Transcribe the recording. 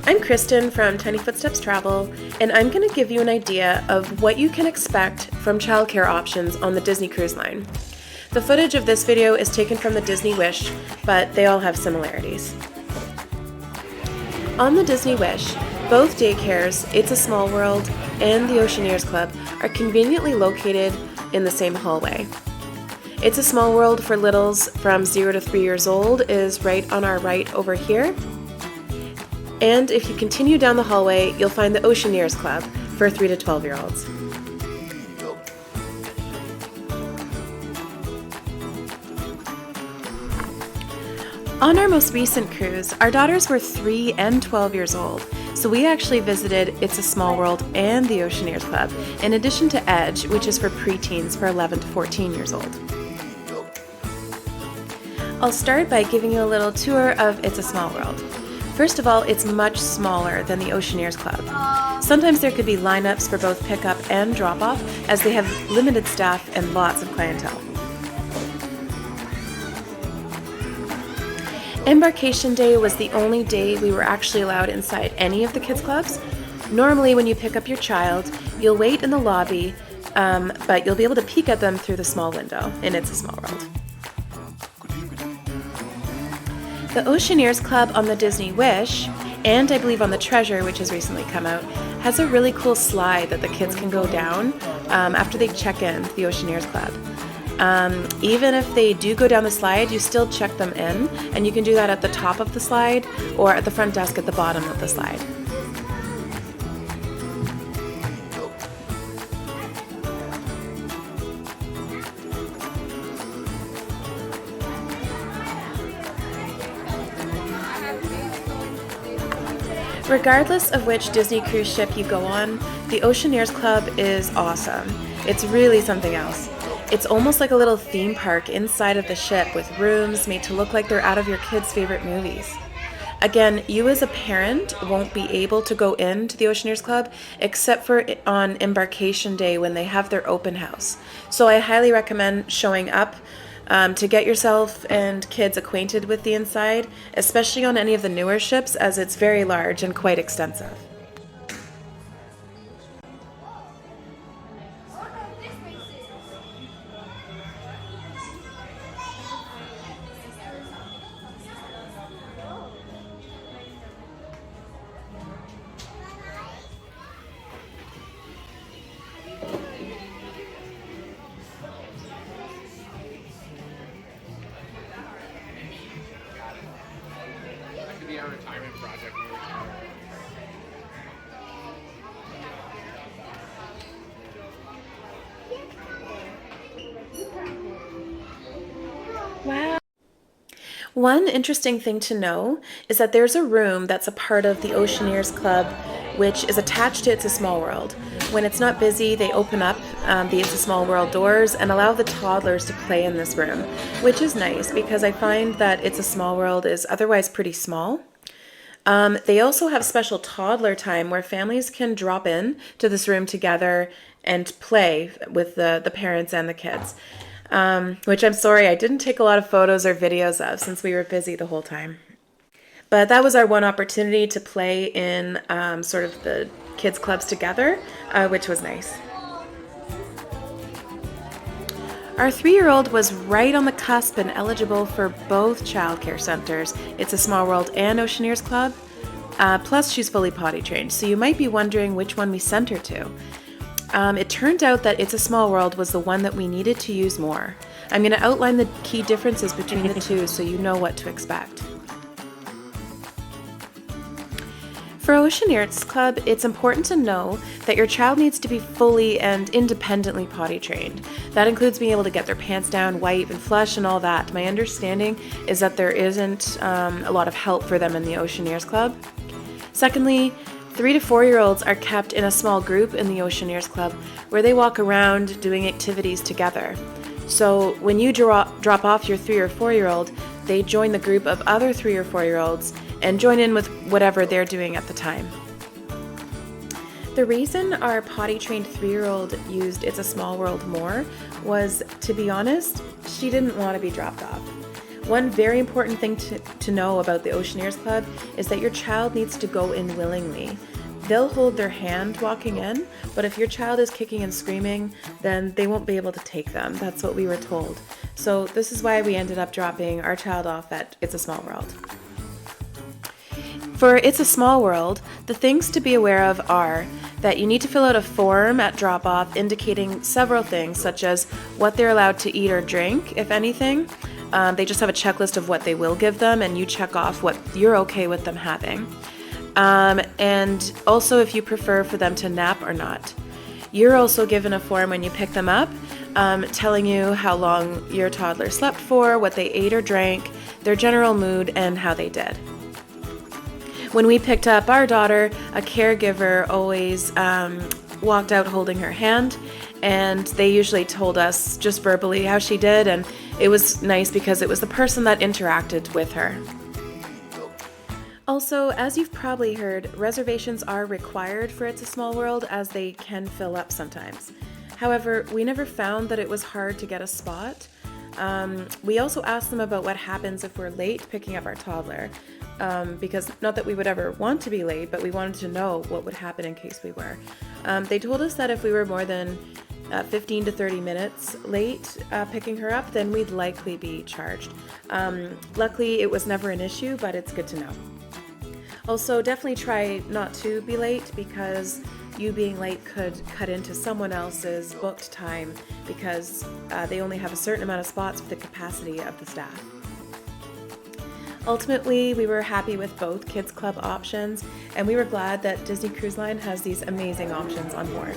I'm Kristen from Tiny Footsteps Travel, and I'm going to give you an idea of what you can expect from childcare options on the Disney Cruise Line. The footage of this video is taken from the Disney Wish, but they all have similarities. On the Disney Wish, both daycares, It's a Small World and the Oceaneers Club, are conveniently located in the same hallway. It's a Small World for littles from 0 to 3 years old is right on our right over here. And if you continue down the hallway, you'll find the Oceaneers Club for 3 to 12-year-olds. On our most recent cruise, our daughters were 3 and 12 years old, so we actually visited It's a Small World and the Oceaneers Club, in addition to Edge, which is for preteens for 11 to 14 years old. I'll start by giving you a little tour of It's a Small World. First of all, it's much smaller than the Oceaneers Club. Sometimes there could be lineups for both pickup and drop-off, as they have limited staff and lots of clientele. Embarkation day was the only day we were actually allowed inside any of the kids' clubs. Normally, when you pick up your child, you'll wait in the lobby, but you'll be able to peek at them through the small window in It's a Small World. The Oceaneers Club on the Disney Wish, and I believe on the Treasure, which has recently come out, has a really cool slide that the kids can go down after they check in to the Oceaneers Club. Even if they do go down the slide, you still check them in, and you can do that at the top of the slide or at the front desk at the bottom of the slide. Regardless of which Disney cruise ship you go on, the Oceaneers Club is awesome. It's really something else. It's almost like a little theme park inside of the ship with rooms made to look like they're out of your kids' favorite movies. Again, you as a parent won't be able to go into the Oceaneers Club except for on embarkation day when they have their open house. So I highly recommend showing up to get yourself and kids acquainted with the inside, especially on any of the newer ships, as it's very large and quite extensive. Our retirement project. Wow. One interesting thing to know is that there's a room that's a part of the Oceaneers Club, which is attached to It's a Small World. When it's not busy, they open up the It's a Small World doors and allow the toddlers to play in this room, which is nice because I find that It's a Small World is otherwise pretty small. They also have special toddler time where families can drop in to this room together and play with the parents and the kids, which I'm sorry I didn't take a lot of photos or videos of since we were busy the whole time. But that was our one opportunity to play in sort of the kids clubs together, which was nice. Our 3-year-old was right on the cusp and eligible for both childcare centers, It's a Small World and Oceaneers Club. Plus, she's fully potty trained, so you might be wondering which one we sent her to. It turned out that It's a Small World was the one that we needed to use more. I'm going to outline the key differences between the two so you know what to expect. For Oceaneers Club, it's important to know that your child needs to be fully and independently potty trained. That includes being able to get their pants down, wipe, and flush, and all that. My understanding is that there isn't a lot of help for them in the Oceaneers Club. Secondly, 3 to 4-year-olds are kept in a small group in the Oceaneers Club where they walk around doing activities together. So when you drop off your 3 or 4-year-old, they join the group of other 3 or 4-year-olds and join in with whatever they're doing at the time. The reason our potty-trained 3-year-old used It's a Small World more was, to be honest, she didn't want to be dropped off. One very important thing to know about the Oceaneers Club is that your child needs to go in willingly. They'll hold their hand walking in, but if your child is kicking and screaming, then they won't be able to take them. That's what we were told. So this is why we ended up dropping our child off at It's a Small World. For It's a Small World, the things to be aware of are that you need to fill out a form at drop-off indicating several things, such as what they're allowed to eat or drink, if anything. They just have a checklist of what they will give them, and you check off what you're okay with them having. And also if you prefer for them to nap or not. You're also given a form when you pick them up, telling you how long your toddler slept for, what they ate or drank, their general mood, and how they did. When we picked up our daughter, a caregiver always walked out holding her hand, and they usually told us just verbally how she did, and it was nice because it was the person that interacted with her. Also, as you've probably heard, reservations are required for It's a Small World as they can fill up sometimes. However, we never found that it was hard to get a spot. We also asked them about what happens if we're late picking up our toddler, because not that we would ever want to be late, but we wanted to know what would happen in case we were. They told us that if we were more than 15 to 30 minutes late picking her up, then we'd likely be charged. Luckily, it was never an issue, but it's good to know. Also, definitely try not to be late because you being late could cut into someone else's booked time because they only have a certain amount of spots for the capacity of the staff. Ultimately, we were happy with both Kids Club options, and we were glad that Disney Cruise Line has these amazing options on board.